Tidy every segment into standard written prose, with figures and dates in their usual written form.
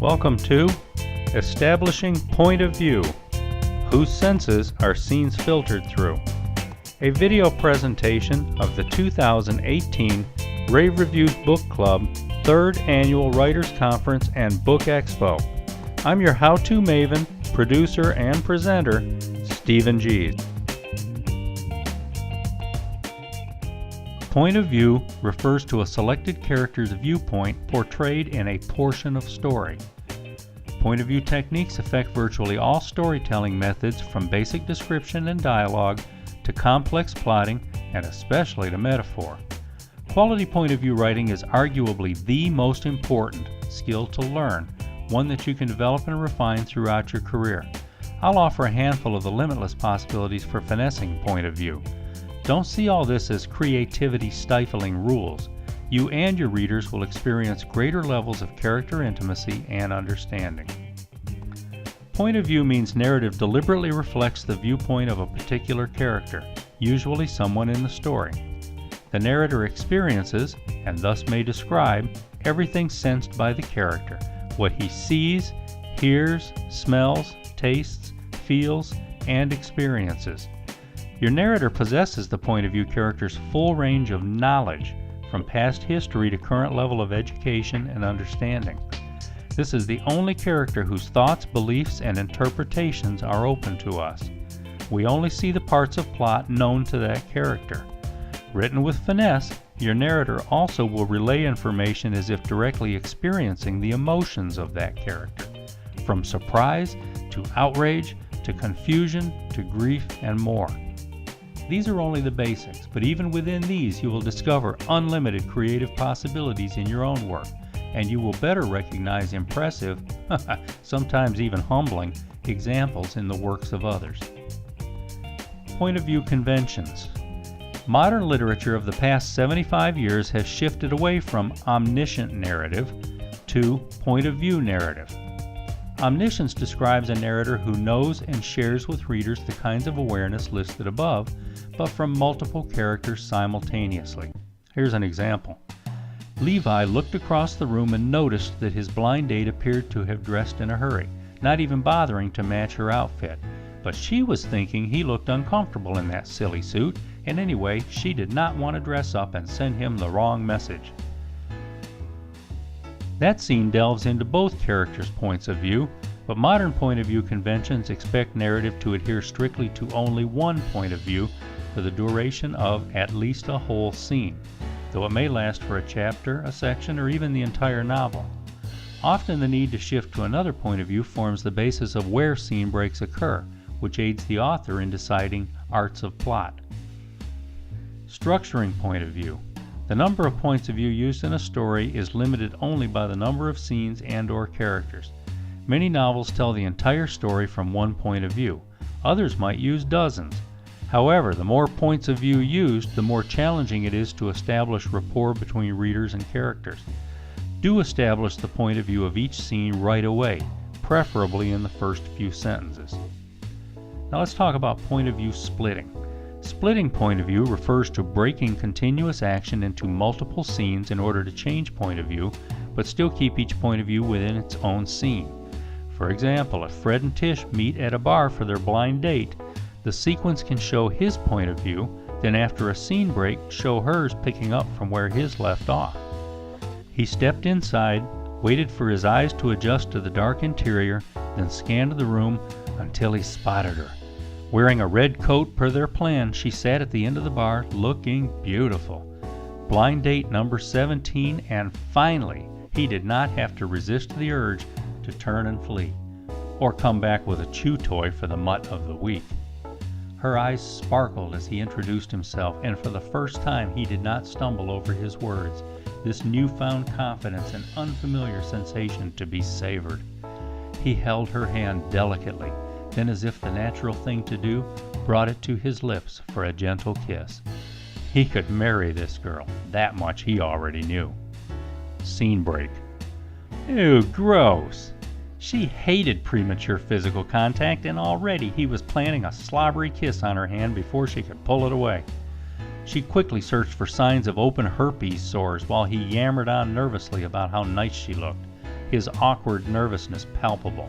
Welcome to Establishing Point of View. Whose senses are scenes filtered through? A video presentation of the 2018 Rave Reviews Book Club 3rd Annual Writers Conference and Book Expo. I'm your how-to maven, producer, and presenter, Stephen G. Point of view refers to a selected character's viewpoint portrayed in a portion of story. Point of view techniques affect virtually all storytelling methods, from basic description and dialogue to complex plotting and especially to metaphor. Quality point of view writing is arguably the most important skill to learn, one that you can develop and refine throughout your career. I'll offer a handful of the limitless possibilities for finessing point of view. Don't see all this as creativity-stifling rules. You and your readers will experience greater levels of character intimacy and understanding. Point of view means narrative deliberately reflects the viewpoint of a particular character, usually someone in the story. The narrator experiences, and thus may describe, everything sensed by the character, what he sees, hears, smells, tastes, feels, and experiences. Your narrator possesses the point of view character's full range of knowledge, from past history to current level of education and understanding. This is the only character whose thoughts, beliefs, and interpretations are open to us. We only see the parts of plot known to that character. Written with finesse, your narrator also will relay information as if directly experiencing the emotions of that character, from surprise to outrage to confusion to grief and more. These are only the basics, but even within these you will discover unlimited creative possibilities in your own work, and you will better recognize impressive, sometimes even humbling, examples in the works of others. Point of view conventions. Modern literature of the past 75 years has shifted away from omniscient narrative to point of view narrative. Omniscience describes a narrator who knows and shares with readers the kinds of awareness listed above, but from multiple characters simultaneously. Here's an example. Levi looked across the room and noticed that his blind date appeared to have dressed in a hurry, not even bothering to match her outfit. But she was thinking he looked uncomfortable in that silly suit, and anyway, she did not want to dress up and send him the wrong message. That scene delves into both characters' points of view, but modern point of view conventions expect narrative to adhere strictly to only one point of view for the duration of at least a whole scene, though it may last for a chapter, a section, or even the entire novel. Often the need to shift to another point of view forms the basis of where scene breaks occur, which aids the author in deciding arts of plot. Structuring point of view. The number of points of view used in a story is limited only by the number of scenes and/or characters. Many novels tell the entire story from one point of view. Others might use dozens. However, the more points of view used, the more challenging it is to establish rapport between readers and characters. Do establish the point of view of each scene right away, preferably in the first few sentences. Now let's talk about point of view splitting. Splitting point of view refers to breaking continuous action into multiple scenes in order to change point of view, but still keep each point of view within its own scene. For example, if Fred and Tish meet at a bar for their blind date, the sequence can show his point of view, then after a scene break, show hers picking up from where his left off. He stepped inside, waited for his eyes to adjust to the dark interior, then scanned the room until he spotted her. Wearing a red coat per their plan, she sat at the end of the bar looking beautiful. Blind date number 17, and finally, he did not have to resist the urge to turn and flee, or come back with a chew toy for the mutt of the week. Her eyes sparkled as he introduced himself, and for the first time he did not stumble over his words, this newfound confidence and unfamiliar sensation to be savored. He held her hand delicately, then as if the natural thing to do, brought it to his lips for a gentle kiss. He could marry this girl, that much he already knew. Scene break. Ew, gross. She hated premature physical contact, and already he was planning a slobbery kiss on her hand before she could pull it away. She quickly searched for signs of open herpes sores while he yammered on nervously about how nice she looked, his awkward nervousness palpable.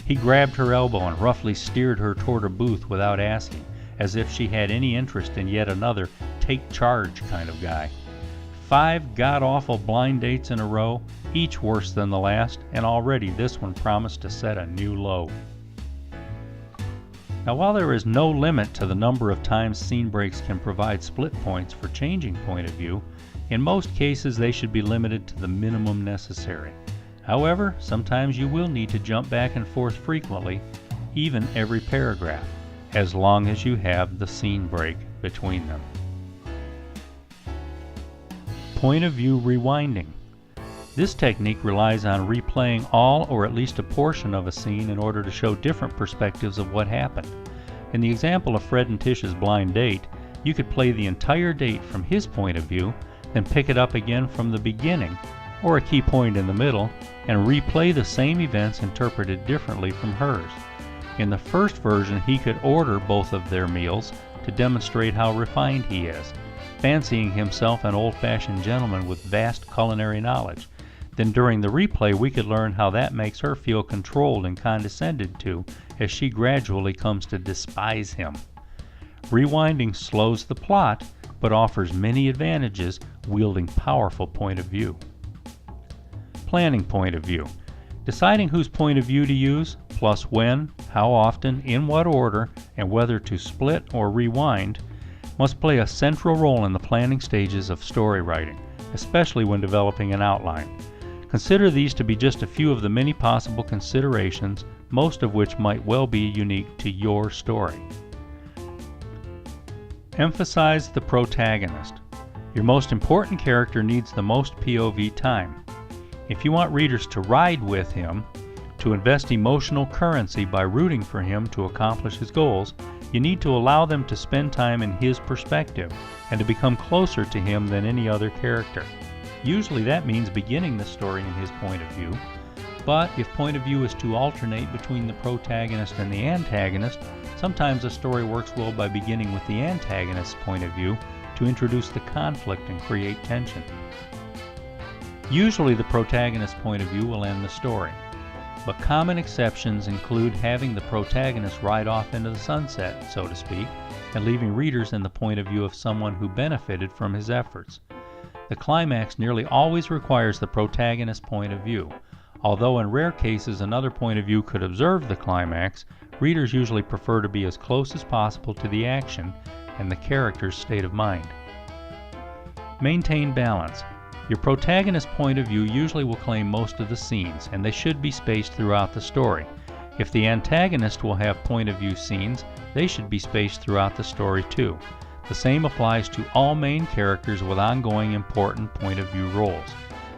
He grabbed her elbow and roughly steered her toward a booth without asking, as if she had any interest in yet another take charge kind of guy. 5 god-awful blind dates in a row, each worse than the last, and already this one promised to set a new low. Now, while there is no limit to the number of times scene breaks can provide split points for changing point of view, in most cases they should be limited to the minimum necessary. However, sometimes you will need to jump back and forth frequently, even every paragraph, as long as you have the scene break between them. Point of view rewinding. This technique relies on replaying all or at least a portion of a scene in order to show different perspectives of what happened. In the example of Fred and Tish's blind date, you could play the entire date from his point of view, then pick it up again from the beginning, or a key point in the middle, and replay the same events interpreted differently from hers. In the first version, he could order both of their meals to demonstrate how refined he is, fancying himself an old-fashioned gentleman with vast culinary knowledge. Then during the replay, we could learn how that makes her feel controlled and condescended to as she gradually comes to despise him. Rewinding slows the plot, but offers many advantages, wielding powerful point of view. Planning point of view. Deciding whose point of view to use, plus when, how often, in what order, and whether to split or rewind, must play a central role in the planning stages of story writing, especially when developing an outline. Consider these to be just a few of the many possible considerations, most of which might well be unique to your story. Emphasize the protagonist. Your most important character needs the most POV time. If you want readers to ride with him, to invest emotional currency by rooting for him to accomplish his goals, you need to allow them to spend time in his perspective and to become closer to him than any other character. Usually that means beginning the story in his point of view, but if point of view is to alternate between the protagonist and the antagonist, sometimes a story works well by beginning with the antagonist's point of view to introduce the conflict and create tension. Usually the protagonist's point of view will end the story, but common exceptions include having the protagonist ride off into the sunset, so to speak, and leaving readers in the point of view of someone who benefited from his efforts. The climax nearly always requires the protagonist's point of view. Although in rare cases another point of view could observe the climax, readers usually prefer to be as close as possible to the action and the character's state of mind. Maintain balance. Your protagonist's point of view usually will claim most of the scenes, and they should be spaced throughout the story. If the antagonist will have point of view scenes, they should be spaced throughout the story too. The same applies to all main characters with ongoing important point of view roles.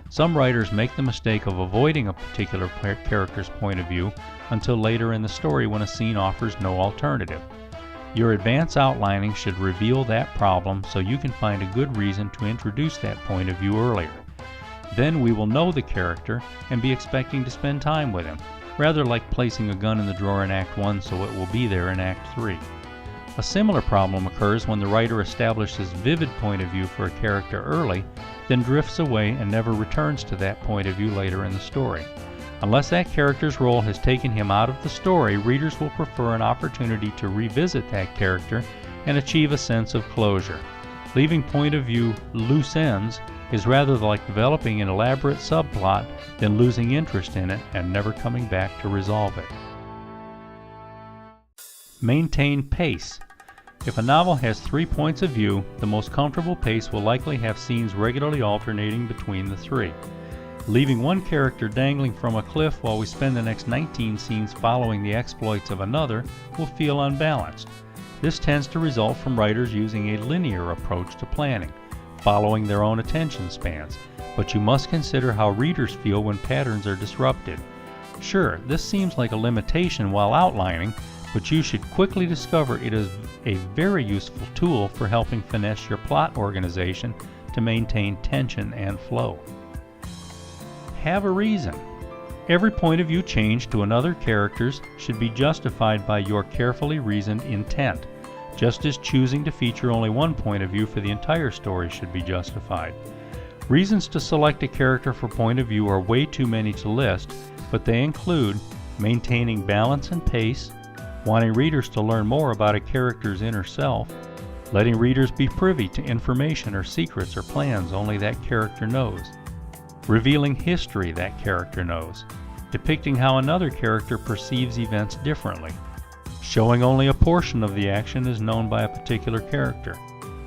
Some writers make the mistake of avoiding a particular character's point of view until later in the story when a scene offers no alternative. Your advance outlining should reveal that problem so you can find a good reason to introduce that point of view earlier. Then we will know the character and be expecting to spend time with him, rather like placing a gun in the drawer in Act 1 so it will be there in Act 3. A similar problem occurs when the writer establishes vivid point of view for a character early, then drifts away and never returns to that point of view later in the story. Unless that character's role has taken him out of the story, readers will prefer an opportunity to revisit that character and achieve a sense of closure. Leaving point of view loose ends is rather like developing an elaborate subplot than losing interest in it and never coming back to resolve it. Maintain pace. If a novel has 3 points of view, the most comfortable pace will likely have scenes regularly alternating between the 3. Leaving one character dangling from a cliff while we spend the next 19 scenes following the exploits of another will feel unbalanced. This tends to result from writers using a linear approach to planning, following their own attention spans, but you must consider how readers feel when patterns are disrupted. Sure, this seems like a limitation while outlining, but you should quickly discover it is a very useful tool for helping finesse your plot organization to maintain tension and flow. Have a reason. Every point of view change to another character's should be justified by your carefully reasoned intent. just as choosing to feature only one point of view for the entire story should be justified. Reasons to select a character for point of view are way too many to list, but they include maintaining balance and pace, wanting readers to learn more about a character's inner self, letting readers be privy to information or secrets or plans only that character knows, revealing history that character knows, depicting how another character perceives events differently, showing only a portion of the action is known by a particular character,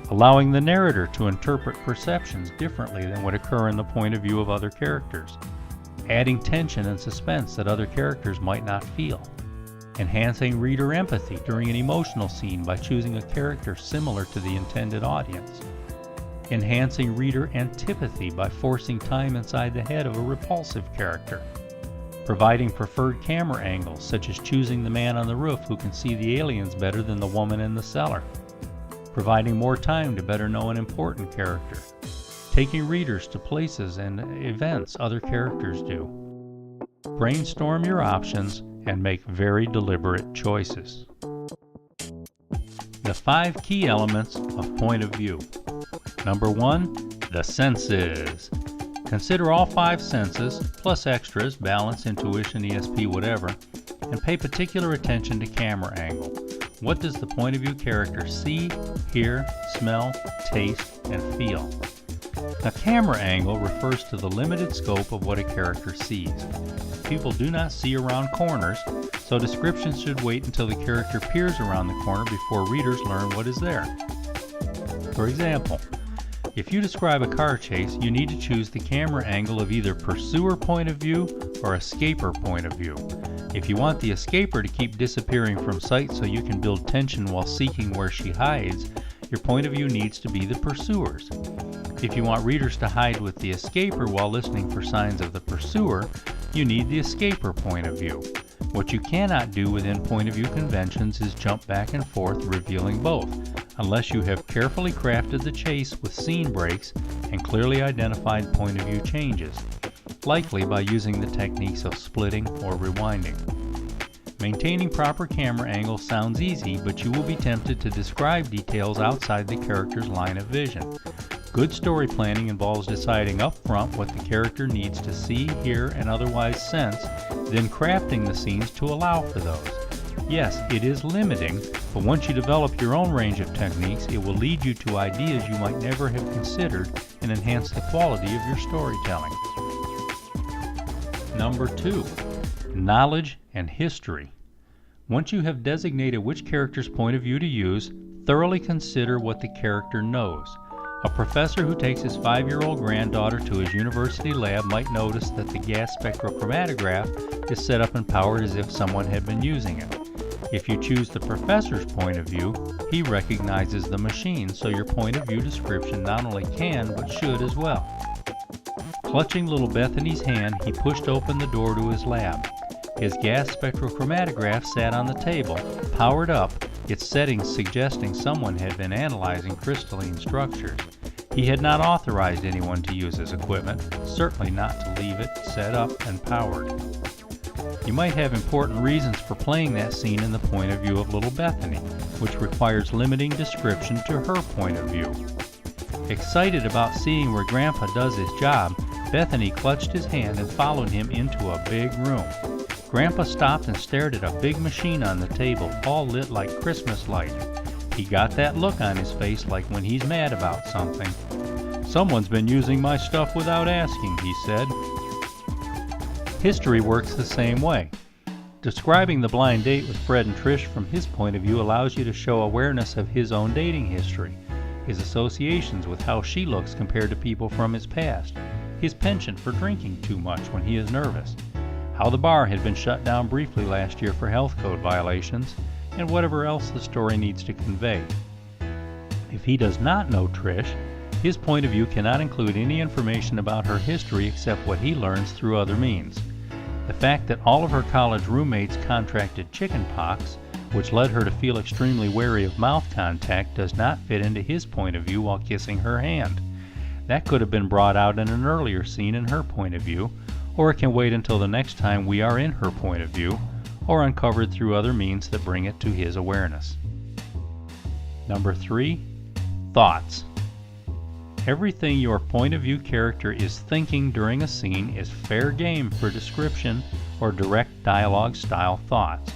allowing the narrator to interpret perceptions differently than would occur in the point of view of other characters, adding tension and suspense that other characters might not feel, enhancing reader empathy during an emotional scene by choosing a character similar to the intended audience, enhancing reader antipathy by forcing time inside the head of a repulsive character, providing preferred camera angles such as choosing the man on the roof who can see the aliens better than the woman in the cellar, providing more time to better know an important character, taking readers to places and events other characters do. Brainstorm your options and make very deliberate choices. The 5 key elements of point of view. Number 1, the senses. Consider all 5 senses, plus extras, balance, intuition, ESP, whatever, and pay particular attention to camera angle. What does the point of view character see, hear, smell, taste, and feel? Now, camera angle refers to the limited scope of what a character sees. People do not see around corners, so descriptions should wait until the character peers around the corner before readers learn what is there. For example, if you describe a car chase, you need to choose the camera angle of either pursuer point of view or escaper point of view. If you want the escaper to keep disappearing from sight so you can build tension while seeking where she hides, your point of view needs to be the pursuer's. If you want readers to hide with the escaper while listening for signs of the pursuer, you need the escaper point of view. What you cannot do within point of view conventions is jump back and forth revealing both, unless you have carefully crafted the chase with scene breaks and clearly identified point of view changes, likely by using the techniques of splitting or rewinding. Maintaining proper camera angle sounds easy, but you will be tempted to describe details outside the character's line of vision. Good story planning involves deciding up front what the character needs to see, hear, and otherwise sense, then crafting the scenes to allow for those. Yes, it is limiting, but once you develop your own range of techniques, it will lead you to ideas you might never have considered and enhance the quality of your storytelling. Number 2, knowledge and history. Once you have designated which character's point of view to use, thoroughly consider what the character knows. A professor who takes his 5-year-old granddaughter to his university lab might notice that the gas spectrochromatograph is set up and powered as if someone had been using it. If you choose the professor's point of view, he recognizes the machine, so your point of view description not only can but should as well. Clutching little Bethany's hand, he pushed open the door to his lab. His gas spectrochromatograph sat on the table, powered up, its settings suggesting someone had been analyzing crystalline structures. He had not authorized anyone to use his equipment, certainly not to leave it set up and powered. You might have important reasons for playing that scene in the point of view of little Bethany, which requires limiting description to her point of view. Excited about seeing where Grandpa does his job, Bethany clutched his hand and followed him into a big room. Grandpa stopped and stared at a big machine on the table, all lit like Christmas lights. He got that look on his face like when he's mad about something. "Someone's been using my stuff without asking," he said. History works the same way. Describing the blind date with Fred and Trish from his point of view allows you to show awareness of his own dating history, his associations with how she looks compared to people from his past, his penchant for drinking too much when he is nervous, how the bar had been shut down briefly last year for health code violations, and whatever else the story needs to convey. If he does not know Trish, his point of view cannot include any information about her history except what he learns through other means. The fact that all of her college roommates contracted chickenpox, which led her to feel extremely wary of mouth contact, does not fit into his point of view while kissing her hand. That could have been brought out in an earlier scene in her point of view, or it can wait until the next time we are in her point of view, or uncovered through other means that bring it to his awareness. Number 3, thoughts. Everything your point of view character is thinking during a scene is fair game for description or direct dialogue style thoughts.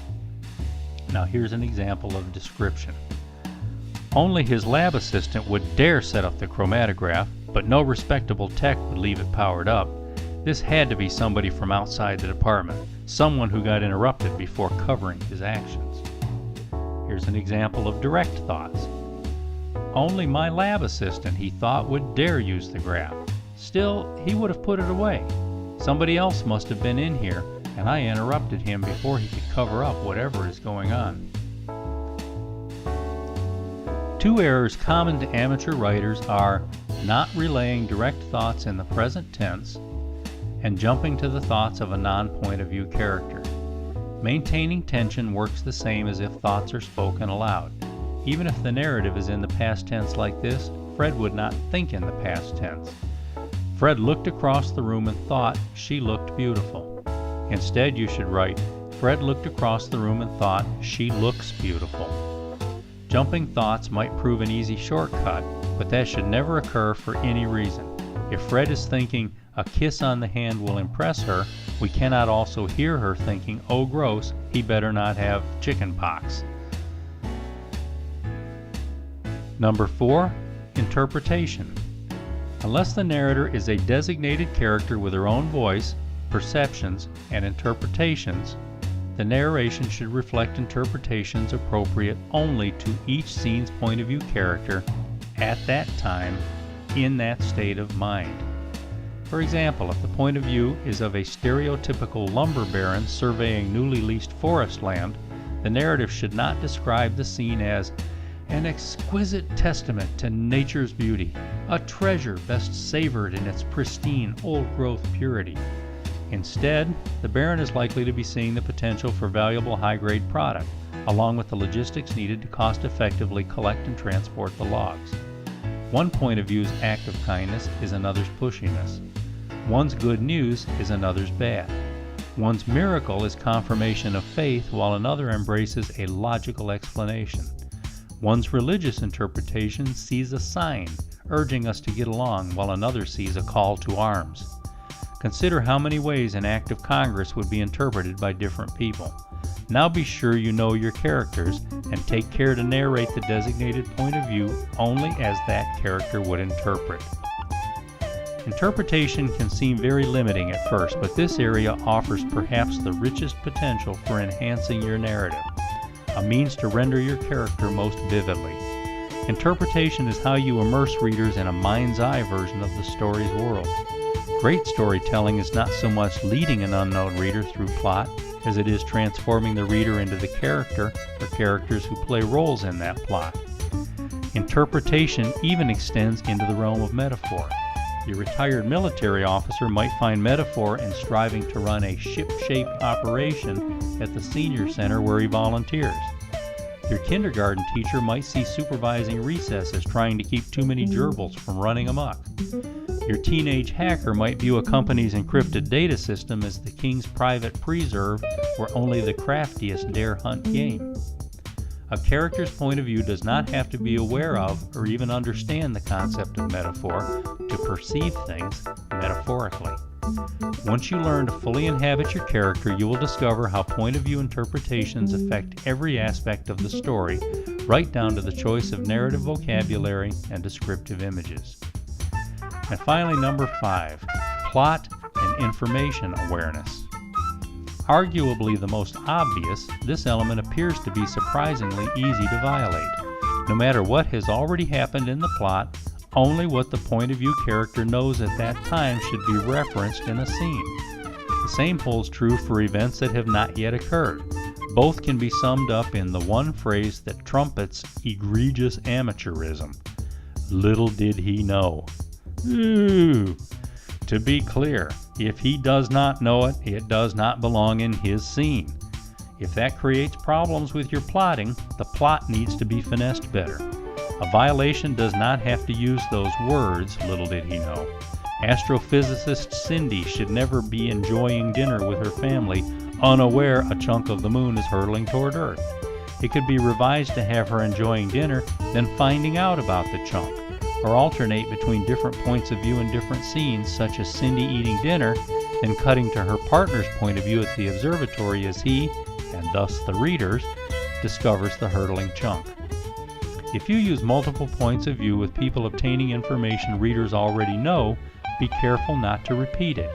Now here's an example of description. Only his lab assistant would dare set up the chromatograph, but no respectable tech would leave it powered up. This had to be somebody from outside the department, someone who got interrupted before covering his actions. Here's an example of direct thoughts. Only my lab assistant, he thought, would dare use the graph. Still, he would have put it away. Somebody else must have been in here, and I interrupted him before he could cover up whatever is going on. 2 errors common to amateur writers are not relaying direct thoughts in the present tense and jumping to the thoughts of a non-point of view character. Maintaining tension works the same as if thoughts are spoken aloud. Even if the narrative is in the past tense like this, Fred would not think in the past tense. Fred looked across the room and thought she looked beautiful. Instead, you should write, Fred looked across the room and thought she looks beautiful. Jumping thoughts might prove an easy shortcut, but that should never occur for any reason. If Fred is thinking, a kiss on the hand will impress her, we cannot also hear her thinking, oh gross, he better not have chicken pox. Number 4, interpretation. Unless the narrator is a designated character with her own voice, perceptions, and interpretations, the narration should reflect interpretations appropriate only to each scene's point of view character at that time in that state of mind. For example, if the point of view is of a stereotypical lumber baron surveying newly leased forest land, the narrative should not describe the scene as an exquisite testament to nature's beauty, a treasure best savored in its pristine old-growth purity. Instead, the baron is likely to be seeing the potential for valuable high-grade product, along with the logistics needed to cost-effectively collect and transport the logs. One point of view's act of kindness is another's pushiness. One's good news is another's bad. One's miracle is confirmation of faith, while another embraces a logical explanation. One's religious interpretation sees a sign, urging us to get along, while another sees a call to arms. Consider how many ways an act of Congress would be interpreted by different people. Now be sure you know your characters and take care to narrate the designated point of view only as that character would interpret. Interpretation can seem very limiting at first, but this area offers perhaps the richest potential for enhancing your narrative, a means to render your character most vividly. Interpretation is how you immerse readers in a mind's eye version of the story's world. Great storytelling is not so much leading an unknown reader through plot as it is transforming the reader into the character or characters who play roles in that plot. Interpretation even extends into the realm of metaphor. Your retired military officer might find metaphor in striving to run a ship-shape operation at the senior center where he volunteers. Your kindergarten teacher might see supervising recess as trying to keep too many gerbils from running amok. Your teenage hacker might view a company's encrypted data system as the king's private preserve where only the craftiest dare hunt game. A character's point of view does not have to be aware of or even understand the concept of metaphor to perceive things metaphorically. Once you learn to fully inhabit your character, you will discover how point of view interpretations affect every aspect of the story, right down to the choice of narrative vocabulary and descriptive images. And finally, number 5, plot and information awareness. Arguably the most obvious, this element appears to be surprisingly easy to violate. No matter what has already happened in the plot, only what the point of view character knows at that time should be referenced in a scene. The same holds true for events that have not yet occurred. Both can be summed up in the one phrase that trumpets egregious amateurism. Little did he know. Ooh. To be clear, if he does not know it, it does not belong in his scene. If that creates problems with your plotting, the plot needs to be finessed better. A violation does not have to use those words, little did he know. Astrophysicist Cindy should never be enjoying dinner with her family, unaware a chunk of the moon is hurtling toward Earth. It could be revised to have her enjoying dinner, then finding out about the chunk, or alternate between different points of view in different scenes, such as Cindy eating dinner, then cutting to her partner's point of view at the observatory as he, and thus the readers, discovers the hurtling chunk. If you use multiple points of view with people obtaining information readers already know, be careful not to repeat it.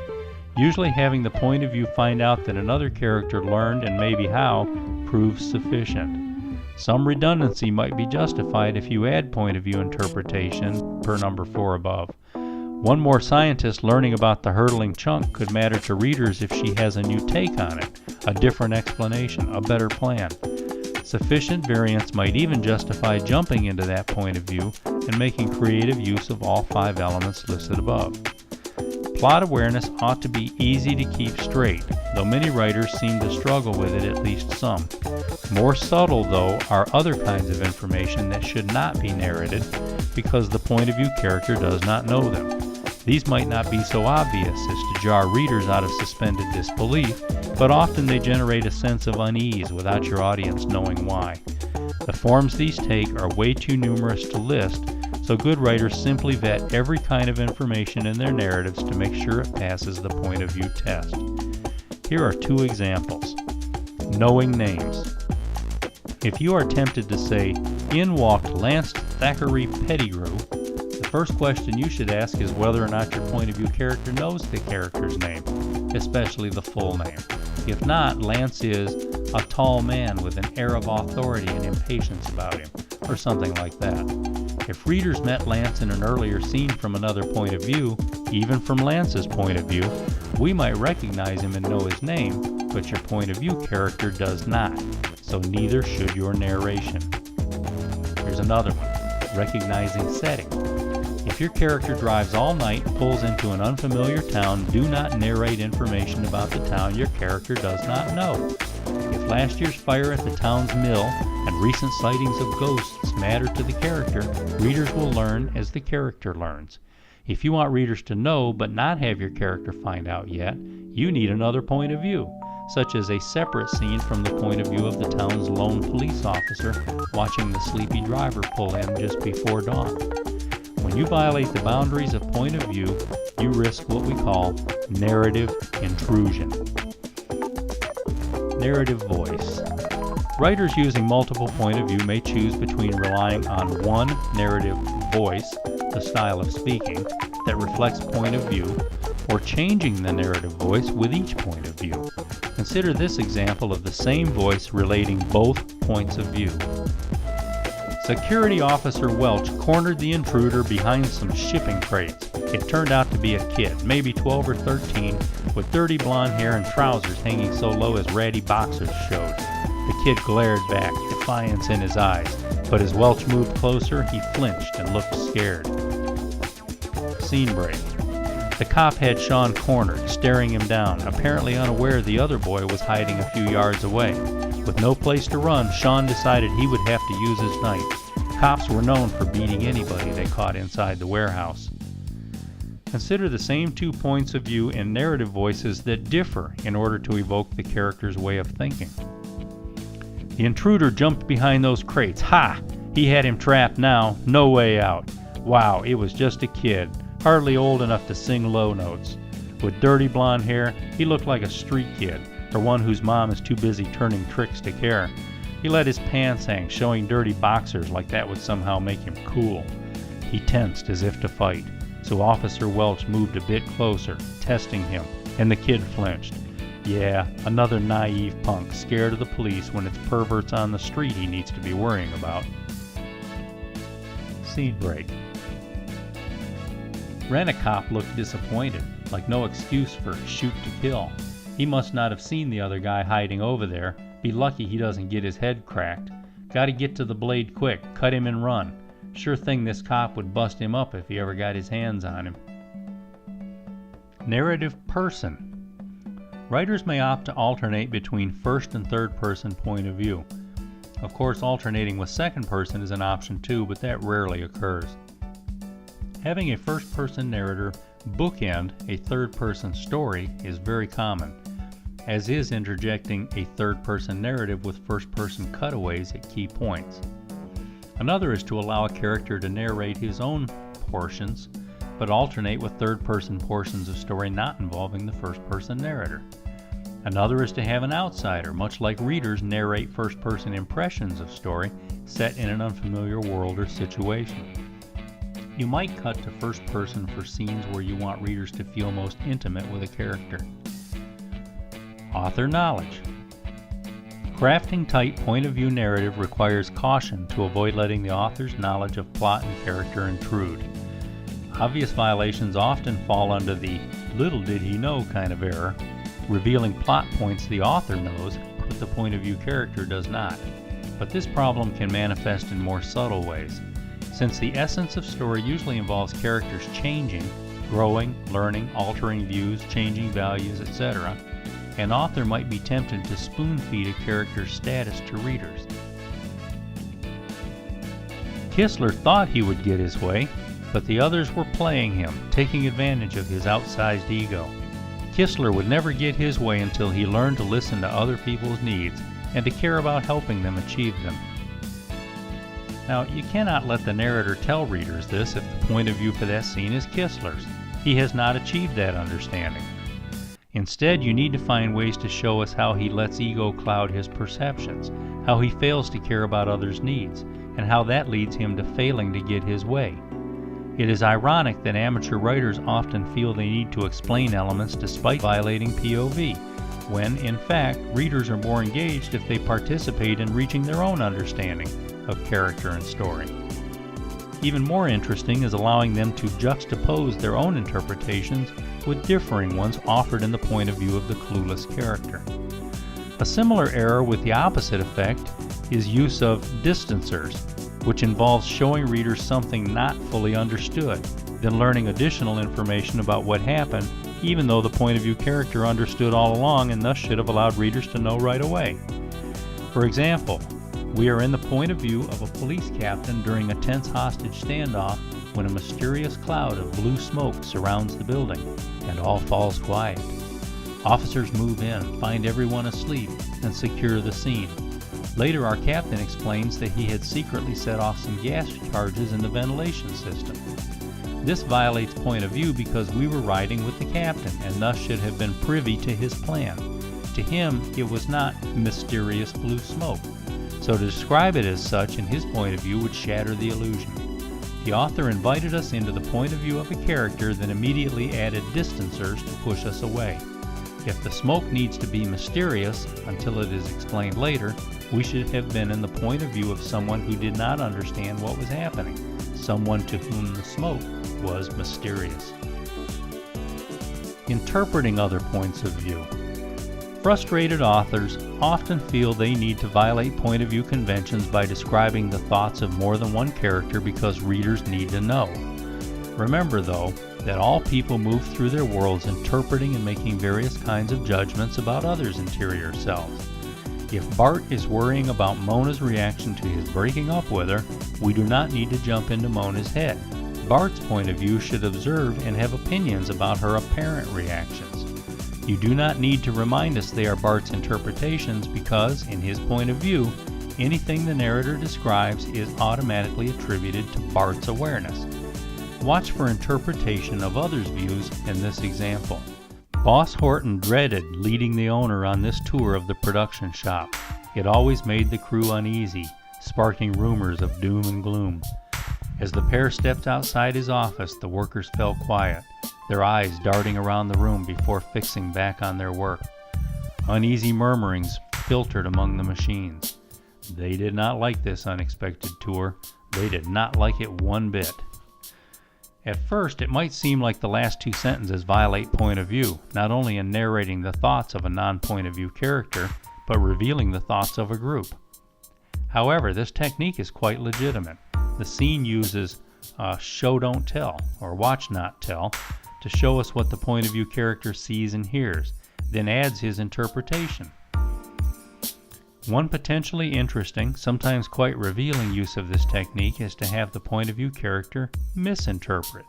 Usually having the point of view find out that another character learned and maybe how proves sufficient. Some redundancy might be justified if you add point of view interpretation per number 4 above. One more scientist learning about the hurtling chunk could matter to readers if she has a new take on it, a different explanation, a better plan. Sufficient variance might even justify jumping into that point of view and making creative use of all 5 elements listed above. Plot awareness ought to be easy to keep straight, though many writers seem to struggle with it, at least some. More subtle, though, are other kinds of information that should not be narrated because the point of view character does not know them. These might not be so obvious as to jar readers out of suspended disbelief, but often they generate a sense of unease without your audience knowing why. The forms these take are way too numerous to list, so good writers simply vet every kind of information in their narratives to make sure it passes the point of view test. Here are 2 examples. Knowing names. If you are tempted to say, "In walked Lance Thackeray Pettigrew," the first question you should ask is whether or not your point of view character knows the character's name, especially the full name. If not, Lance is a tall man with an air of authority and impatience about him, or something like that. If readers met Lance in an earlier scene from another point of view, even from Lance's point of view, we might recognize him and know his name, but your point of view character does not, so neither should your narration. Here's another one, recognizing setting. If your character drives all night, pulls into an unfamiliar town, do not narrate information about the town your character does not know. If last year's fire at the town's mill and recent sightings of ghosts matter to the character, readers will learn as the character learns. If you want readers to know but not have your character find out yet, you need another point of view, such as a separate scene from the point of view of the town's lone police officer watching the sleepy driver pull in just before dawn. When you violate the boundaries of point of view, you risk what we call narrative intrusion. Narrative voice. Writers using multiple point of view may choose between relying on one narrative voice, the style of speaking, that reflects point of view, or changing the narrative voice with each point of view. Consider this example of the same voice relating both points of view. Security Officer Welch cornered the intruder behind some shipping crates. It turned out to be a kid, maybe 12 or 13, with dirty blonde hair and trousers hanging so low his ratty boxers showed. The kid glared back, defiance in his eyes, but as Welch moved closer, he flinched and looked scared. Scene break. The cop had Sean cornered, staring him down, apparently unaware the other boy was hiding a few yards away. With no place to run, Sean decided he would have to use his knife. Cops were known for beating anybody they caught inside the warehouse. Consider the same 2 points of view in narrative voices that differ in order to evoke the character's way of thinking. The intruder jumped behind those crates. Ha! He had him trapped now. No way out. Wow, it was just a kid, hardly old enough to sing low notes. With dirty blonde hair, he looked like a street kid, or one whose mom is too busy turning tricks to care. He let his pants hang, showing dirty boxers like that would somehow make him cool. He tensed as if to fight, so Officer Welch moved a bit closer, testing him, and the kid flinched. Yeah, another naive punk scared of the police when it's perverts on the street he needs to be worrying about. Scene break. Rent-A-Cop looked disappointed, like no excuse for shoot to kill. He must not have seen the other guy hiding over there. Be lucky he doesn't get his head cracked. Gotta get to the blade quick, cut him and run. Sure thing this cop would bust him up if he ever got his hands on him. Narrative person. Writers may opt to alternate between first and third person point of view. Of course, alternating with second person is an option too, but that rarely occurs. Having a first person narrator bookend a third person story is very common. as is interjecting a third-person narrative with first-person cutaways at key points. Another is to allow a character to narrate his own portions, but alternate with third-person portions of story not involving the first-person narrator. Another is to have an outsider, much like readers narrate first-person impressions of story set in an unfamiliar world or situation. You might cut to first person for scenes where you want readers to feel most intimate with a character. Author knowledge. Crafting tight point-of-view narrative requires caution to avoid letting the author's knowledge of plot and character intrude. Obvious violations often fall under the little did he know kind of error, revealing plot points the author knows, but the point-of-view character does not. But this problem can manifest in more subtle ways. Since the essence of story usually involves characters changing, growing, learning, altering views, changing values, etc., an author might be tempted to spoon-feed a character's status to readers. Kistler thought he would get his way, but the others were playing him, taking advantage of his outsized ego. Kistler would never get his way until he learned to listen to other people's needs and to care about helping them achieve them. Now, you cannot let the narrator tell readers this if the point of view for that scene is Kistler's. He has not achieved that understanding. Instead, you need to find ways to show us how he lets ego cloud his perceptions, how he fails to care about others' needs, and how that leads him to failing to get his way. It is ironic that amateur writers often feel they need to explain elements despite violating POV, when, in fact, readers are more engaged if they participate in reaching their own understanding of character and story. Even more interesting is allowing them to juxtapose their own interpretations with differing ones offered in the point of view of the clueless character. A similar error with the opposite effect is use of distancers, which involves showing readers something not fully understood, then learning additional information about what happened, even though the point of view character understood all along and thus should have allowed readers to know right away. For example, we are in the point of view of a police captain during a tense hostage standoff when a mysterious cloud of blue smoke surrounds the building and all falls quiet. Officers move in, find everyone asleep, and secure the scene. Later, our captain explains that he had secretly set off some gas charges in the ventilation system. This violates point of view because we were riding with the captain and thus should have been privy to his plan. To him, it was not mysterious blue smoke. So to describe it as such in his point of view would shatter the illusion. The author invited us into the point of view of a character, then immediately added distancers to push us away. If the smoke needs to be mysterious until it is explained later, we should have been in the point of view of someone who did not understand what was happening, someone to whom the smoke was mysterious. Interpreting other points of view. Frustrated authors often feel they need to violate point of view conventions by describing the thoughts of more than one character because readers need to know. Remember, though, that all people move through their worlds interpreting and making various kinds of judgments about others' interior selves. If Bart is worrying about Mona's reaction to his breaking up with her, we do not need to jump into Mona's head. Bart's point of view should observe and have opinions about her apparent reactions. You do not need to remind us they are Bart's interpretations because, in his point of view, anything the narrator describes is automatically attributed to Bart's awareness. Watch for interpretation of others' views in this example. Boss Horton dreaded leading the owner on this tour of the production shop. It always made the crew uneasy, sparking rumors of doom and gloom. As the pair stepped outside his office, the workers fell quiet, their eyes darting around the room before fixing back on their work. Uneasy murmurings filtered among the machines. They did not like this unexpected tour. They did not like it one bit. At first, it might seem like the last two sentences violate point of view, not only in narrating the thoughts of a non-point of view character, but revealing the thoughts of a group. However, this technique is quite legitimate. The scene uses show don't tell, or watch not tell, to show us what the point of view character sees and hears, then adds his interpretation. One potentially interesting, sometimes quite revealing use of this technique is to have the point of view character misinterpret.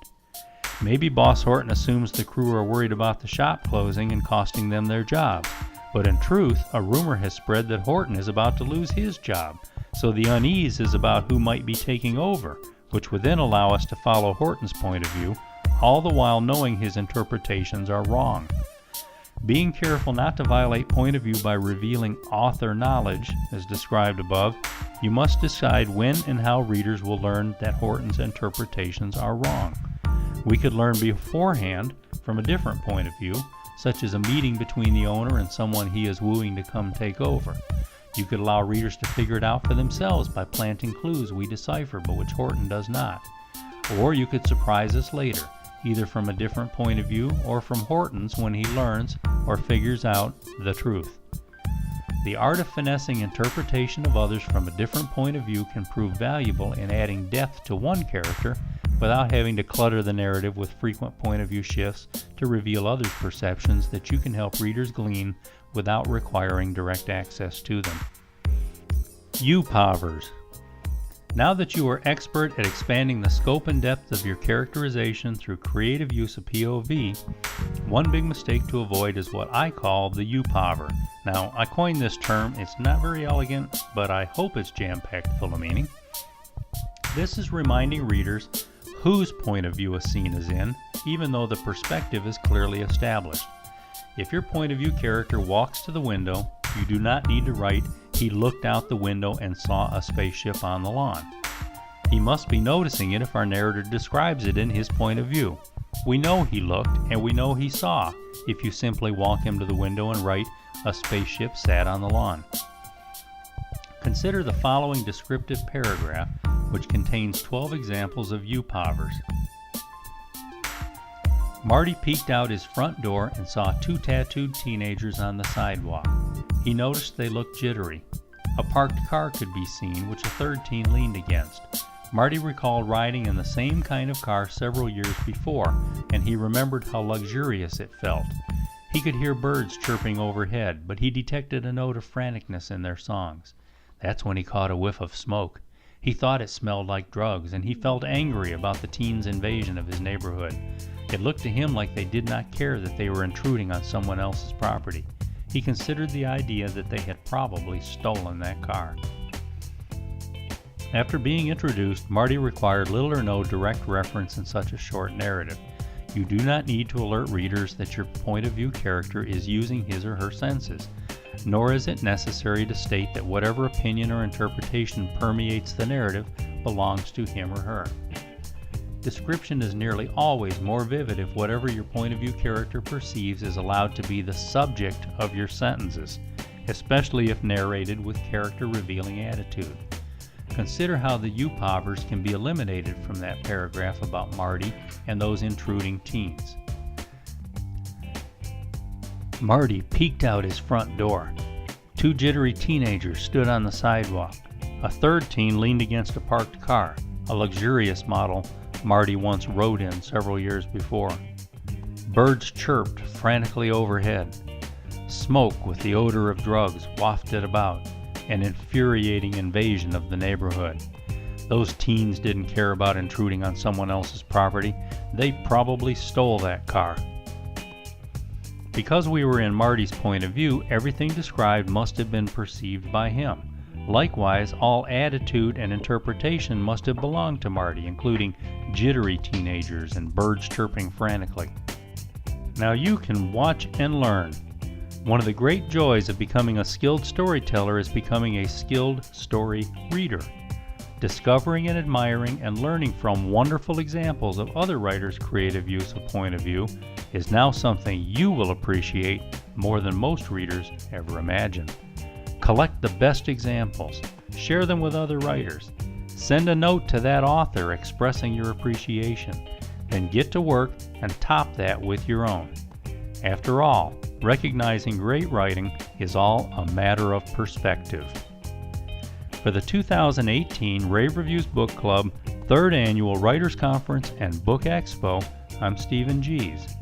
Maybe Boss Horton assumes the crew are worried about the shop closing and costing them their jobs, But in truth, a rumor has spread that Horton is about to lose his job, so the unease is about who might be taking over, which would then allow us to follow Horton's point of view, all the while knowing his interpretations are wrong. Being careful not to violate point of view by revealing author knowledge, as described above, you must decide when and how readers will learn that Horton's interpretations are wrong. We could learn beforehand from a different point of view, such as a meeting between the owner and someone he is wooing to come take over. You could allow readers to figure it out for themselves by planting clues we decipher but which Horton does not. Or you could surprise us later, either from a different point of view or from Horton's when he learns or figures out the truth. The art of finessing interpretation of others from a different point of view can prove valuable in adding depth to one character without having to clutter the narrative with frequent point of view shifts to reveal others' perceptions that you can help readers glean without requiring direct access to them. U-Povers. Now that you are expert at expanding the scope and depth of your characterization through creative use of POV, one big mistake to avoid is what I call the U-Pover. Now, I coined this term. It's not very elegant, but I hope it's jam-packed full of meaning. This is reminding readers whose point of view a scene is in, even though the perspective is clearly established. If your point of view character walks to the window, you do not need to write, "He looked out the window and saw a spaceship on the lawn." He must be noticing it if our narrator describes it in his point of view. We know he looked and we know he saw if you simply walk him to the window and write, "A spaceship sat on the lawn." Consider the following descriptive paragraph, which contains 12 examples of U-Povers. Marty peeked out his front door and saw two tattooed teenagers on the sidewalk. He noticed they looked jittery. A parked car could be seen, which a third teen leaned against. Marty recalled riding in the same kind of car several years before, and he remembered how luxurious it felt. He could hear birds chirping overhead, but he detected a note of franticness in their songs. That's when he caught a whiff of smoke. He thought it smelled like drugs, and he felt angry about the teens' invasion of his neighborhood. It looked to him like they did not care that they were intruding on someone else's property. He considered the idea that they had probably stolen that car. After being introduced, Marty required little or no direct reference in such a short narrative. You do not need to alert readers that your point of view character is using his or her senses, nor is it necessary to state that whatever opinion or interpretation permeates the narrative belongs to him or her. Description is nearly always more vivid if whatever your point of view character perceives is allowed to be the subject of your sentences, especially if narrated with character revealing attitude. Consider how the U-Povers can be eliminated from that paragraph about Marty and those intruding teens. Marty peeked out his front door. Two jittery teenagers stood on the sidewalk. A third teen leaned against a parked car, a luxurious model Marty once rode in several years before. Birds chirped frantically overhead. Smoke with the odor of drugs wafted about, an infuriating invasion of the neighborhood. Those teens didn't care about intruding on someone else's property. They probably stole that car. Because we were in Marty's point of view, everything described must have been perceived by him. Likewise, all attitude and interpretation must have belonged to Marty, including jittery teenagers and birds chirping frantically. Now you can watch and learn. One of the great joys of becoming a skilled storyteller is becoming a skilled story reader. Discovering and admiring and learning from wonderful examples of other writers' creative use of point of view is now something you will appreciate more than most readers ever imagined. Collect the best examples, share them with other writers, send a note to that author expressing your appreciation, then get to work and top that with your own. After all, recognizing great writing is all a matter of perspective. For the 2018 Rave Reviews Book Club 3rd Annual Writers Conference and Book Expo, I'm Stephen Gies.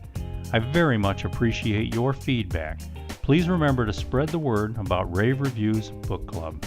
I very much appreciate your feedback. Please remember to spread the word about Rave Reviews Book Club.